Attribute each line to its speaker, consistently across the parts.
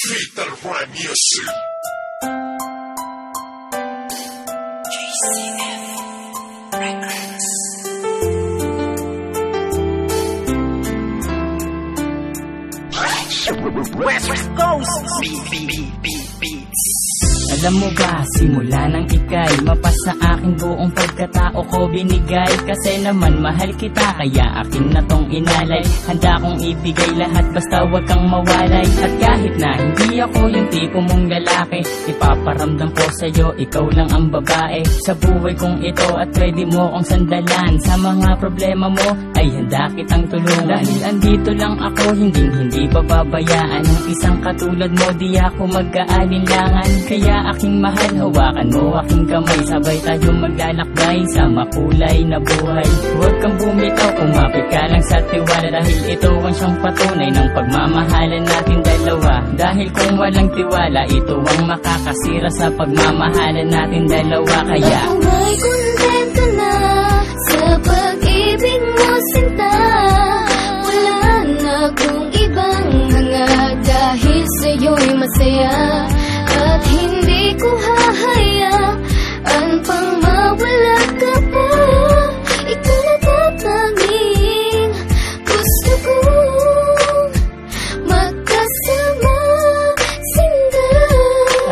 Speaker 1: Fatal Rhyme Music. JCF Records. West Coast Beats.
Speaker 2: Alam mo ba, simula nang ika'y mapasa aking buong pagkatao ko binigay. Kasi naman mahal kita, kaya akin na tong inalay. Handa kong ibigay lahat basta wag kang mawalay. At kahit na hindi ako yung tipo mong lalaki, ipaparamdam ko sa'yo, ikaw lang ang babae sa buhay kong ito. At pwede mo kong sandalan sa mga problema mo, ay handa kitang tulungan. Dahil andito lang ako, hindi pababayaan ng isang katulad mo. Di ako mag-aalinlangan, kaya aking mahal, hawakan mo aking kamay. Sabay tayo maglalakbay sa makulay na buhay. Huwag kang bumitaw, kumapit ka lang sa tiwala. Dahil ito ang siyang patunay ng pagmamahalan natin dalawa. Dahil kung walang tiwala, ito ang makakasira sa pagmamahalan natin dalawa. Kaya
Speaker 3: ako may kontento na sa pag-ibig mo, sinta. Wala na akong ibang hanga, dahil sa'yo'y masaya. At hindi ko hahayaan pang mawala ka pa. Ikaw na tatanging gusto kong magkasama, sinta.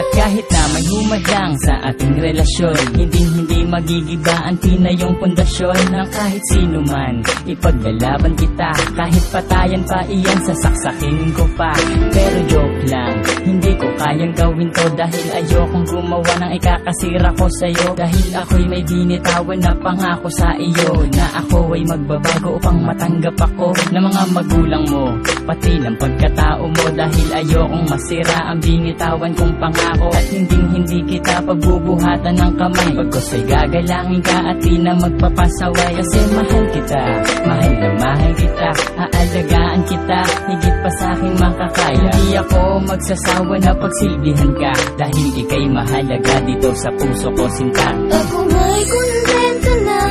Speaker 2: at kahit na may humadlang sa ating relasyon, hindi magigiba ang tinayong pundasyon ng kahit sino man. Ipaglalaban kita, kahit patayan pa iyan, sasaksakin ko pa. Pero joke lang, hindi ko kayang gawin to. Dahil ayokong gumawa ng ikakasira ko sa'yo. Dahil ako'y may binitawan na pangako sa iyo, na ako ay magbabago upang matanggap ako ng mga magulang mo, pati ng pagkatao mo. Dahil ayokong masira ang binitawan kong pangako. At hindi kita pagbubuhatan ng kamay. Pagkos ay gagalangin ka at di na magpapasaway. Kasi mahal kita, mahal na mahal kita. Aalagaan kita, higit pa sa aking makakaya. Hindi ako magsasawa na pagsilbihan ka, dahil ika'y mahalaga dito sa puso ko, sinta.
Speaker 3: Ako may kontento na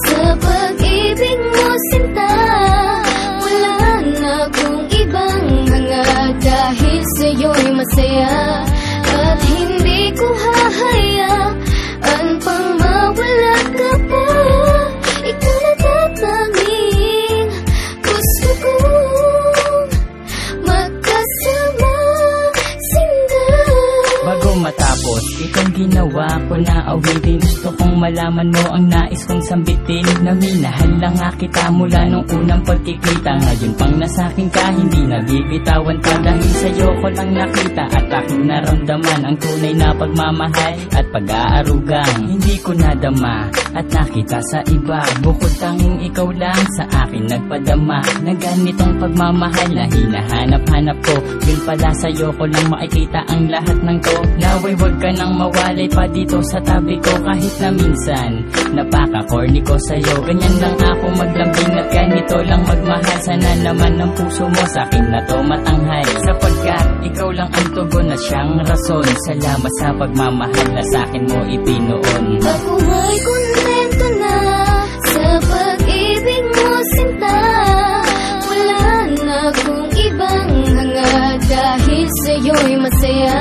Speaker 3: sa pag-ibig mo, sinta. Wala na akong ibang hanga, dahil sa'yo'y masaya. At hindi ko hahayaan pang mawala ka pa. Ikaw na tatanging gusto kong magkasama, sinta.
Speaker 2: Bago matapos itong ginawa ko na awitin, gusto kong malaman mo ang nais kong sambitin. Na minahal lang nga kita mula nung unang pagkikita. Ngayon pang nasakin ka, hindi nabibitawan ka. Dahil sa'yo ko lang nakita at aking naramdaman ang tunay na pagmamahal at pag-aarugang hindi ko nadama at nakita sa iba. Bukod tanging ikaw lang sa akin nagpadama na ganitong pagmamahal na hinahanap-hanap ko. Yun pala sa'yo ko lang makikita ang lahat ng to. Naway wag ka nang mawalay pa dito sa tabi ko. Kahit na minsan napaka-corny ko sa'yo, ganyan lang ako maglambing at ganito lang magmahal. Sana naman ang puso mo sa'kin na to matanghal, sapagkat ikaw lang ang tugon na siyang rason. Salamat sa pagmamahal na sa'kin mo ipinoon.
Speaker 3: Ako may kontento na sa pag-ibig mo, sinta. Wala na akong ibang hanga, dahil sa'yo'y masaya.